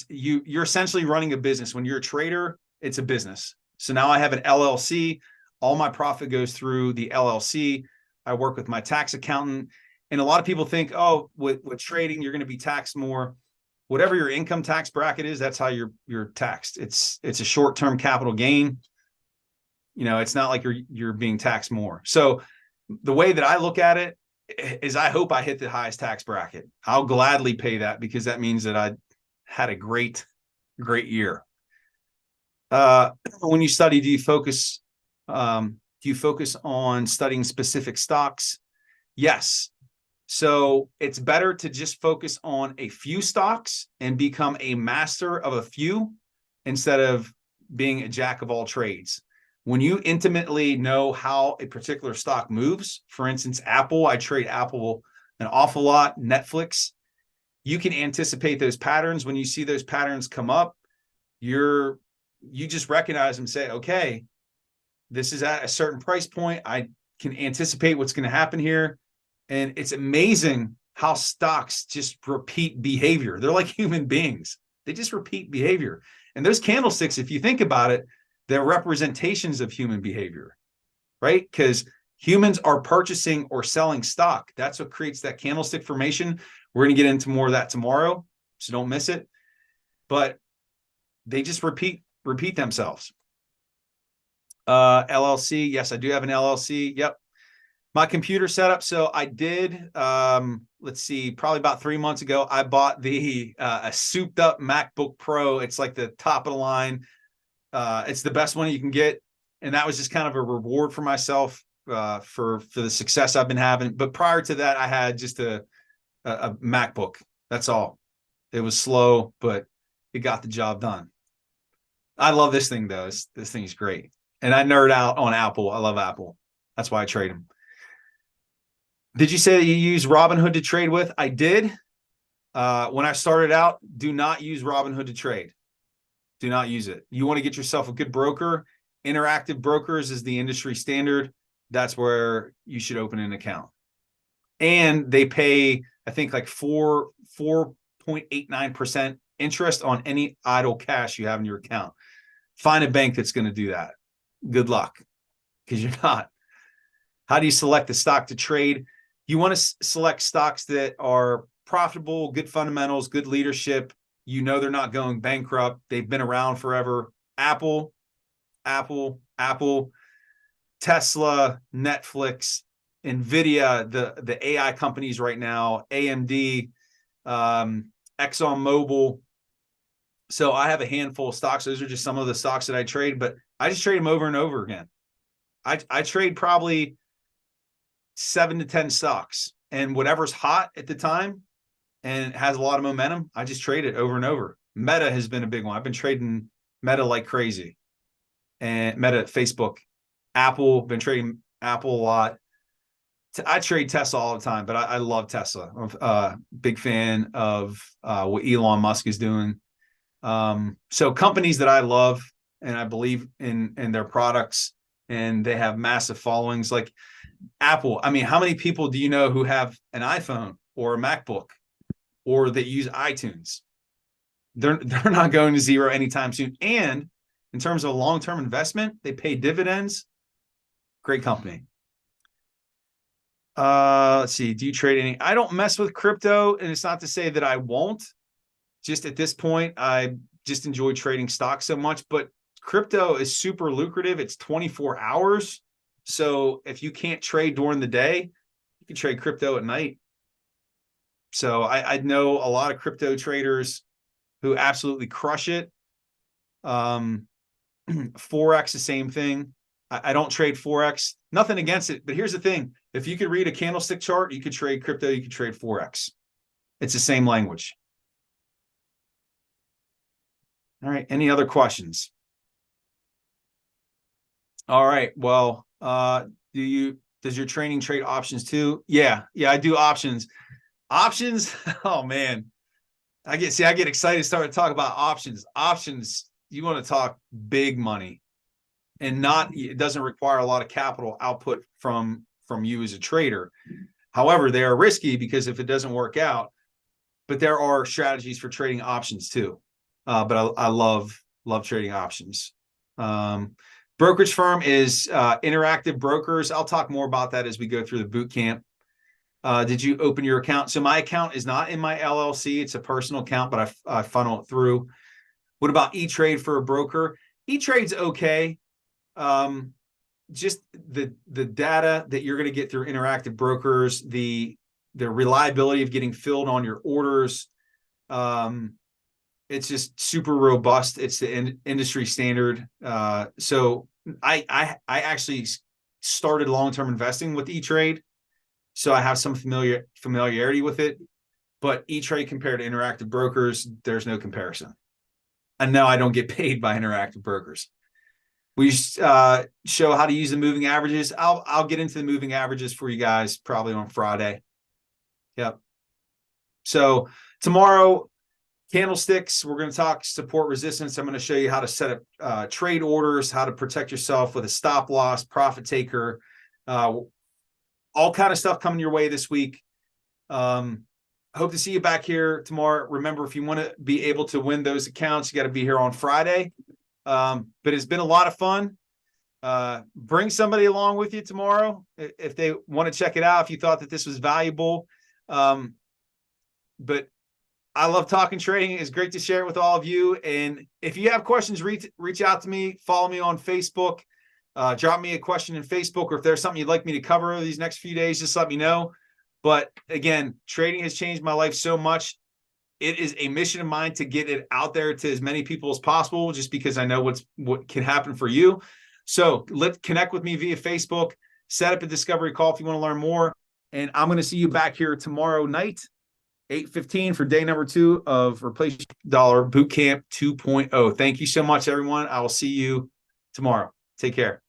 You're essentially running a business. When you're a trader, it's a business. So now I have an LLC. All my profit goes through the LLC. I work with my tax accountant. And a lot of people think, with trading, you're going to be taxed more. Whatever your income tax bracket is, that's how you're taxed. It's a short-term capital gain. It's not like you're being taxed more. So the way that I look at it is, I hope I hit the highest tax bracket. I'll gladly pay that, because that means that I had a great year. When you study, do you focus on studying specific stocks? Yes. So it's better to just focus on a few stocks and become a master of a few, instead of being a jack of all trades. When you intimately know how a particular stock moves, for instance, Apple, I trade Apple an awful lot, Netflix, you can anticipate those patterns. When you see those patterns come up, you just recognize them and say, okay, this is at a certain price point. I can anticipate what's going to happen here. And it's amazing how stocks just repeat behavior. They're like human beings. They just repeat behavior. And those candlesticks, if you think about it, they're representations of human behavior, right? Because humans are purchasing or selling stock. That's what creates that candlestick formation. We're going to get into more of that tomorrow, so don't miss it. But they just repeat themselves. LLC. Yes, I do have an LLC. Yep. My computer setup. So I did, let's see, probably about 3 months ago, I bought a souped up MacBook Pro. It's like the top of the line. It's the best one you can get. And that was just kind of a reward for myself, for the success I've been having. But prior to that, I had just a MacBook. That's all. It was slow, but it got the job done. I love this thing though. This thing is great. And I nerd out on Apple. I love Apple. That's why I trade them. Did you say that you use Robinhood to trade with? I did. When I started out, do not use Robinhood to trade. Do not use it. You want to get yourself a good broker. Interactive Brokers is the industry standard. That's where you should open an account. And they pay, I think, like 4.89% interest on any idle cash you have in your account. Find a bank that's going to do that. Good luck, because you're not. How do you select the stock to trade? You want to select stocks that are profitable, good fundamentals, good leadership. You know they're not going bankrupt. They've been around forever. Apple, Tesla, Netflix, Nvidia, the AI companies right now, AMD, ExxonMobil. So I have a handful of stocks. Those are just some of the stocks that I trade, but I just trade them over and over again. I trade probably 7 to 10 stocks, and whatever's hot at the time and has a lot of momentum, I just trade it over and over. Meta has been a big one. I've been trading Meta like crazy, and Meta, Facebook, Apple, been trading Apple a lot. I trade Tesla all the time, but I love Tesla. I'm a big fan of what Elon Musk is doing. So companies that I love and I believe in their products, and they have massive followings, like Apple. I mean, how many people do you know who have an iPhone or a MacBook or that use iTunes? They're not going to zero anytime soon. And in terms of a long-term investment, they pay dividends. Great company. Let's see. Do you trade any? I don't mess with crypto, and it's not to say that I won't. Just at this point, I just enjoy trading stocks so much, but crypto is super lucrative. It's 24 hours. So if you can't trade during the day, you can trade crypto at night. So I know a lot of crypto traders who absolutely crush it. Forex, the same thing. I don't trade Forex. Nothing against it. But here's the thing. If you could read a candlestick chart, you could trade crypto, you could trade Forex. It's the same language. All right. Any other questions? All right. Well, does your training trade options too? Yeah, I do options. Options. Oh man. I get excited to start to talk about options. Options, you want to talk big money, and it doesn't require a lot of capital output from you as a trader. However, they are risky because if it doesn't work out, but there are strategies for trading options too. But I love trading options. Brokerage firm is Interactive Brokers. I'll talk more about that as we go through the boot camp. Did you open your account? So my account is not in my LLC. It's a personal account, but I funnel it through. What about E-Trade for a broker? E-Trade's okay. Just the data that you're going to get through Interactive Brokers, the reliability of getting filled on your orders. It's just super robust. It's the industry standard. So I actually started long-term investing with E-Trade, so I have some familiarity with it. But E-Trade compared to Interactive Brokers, there's no comparison. And no, I don't get paid by Interactive Brokers. We show how to use the moving averages. I'll get into the moving averages for you guys probably on Friday. Yep. So tomorrow, candlesticks, we're going to talk support resistance. I'm going to show you how to set up trade orders, how to protect yourself with a stop loss, profit taker, all kind of stuff coming your way this week. Hope to see you back here tomorrow. Remember, if you want to be able to win those accounts, you got to be here on Friday. But it's been a lot of fun. Bring somebody along with you tomorrow if they want to check it out, if you thought that this was valuable. But I love talking trading. It's great to share it with all of you. And if you have questions, reach out to me. Follow me on Facebook. Drop me a question in Facebook, or if there's something you'd like me to cover over these next few days, just let me know. But again, trading has changed my life so much. It is a mission of mine to get it out there to as many people as possible, just because I know what can happen for you. So let's connect with me via Facebook, set up a discovery call if you want to learn more. And I'm going to see you back here tomorrow night, 8:15, for day number 2 of Replace Your Dollar Bootcamp 2.0. Thank you so much, everyone. I will see you tomorrow. Take care.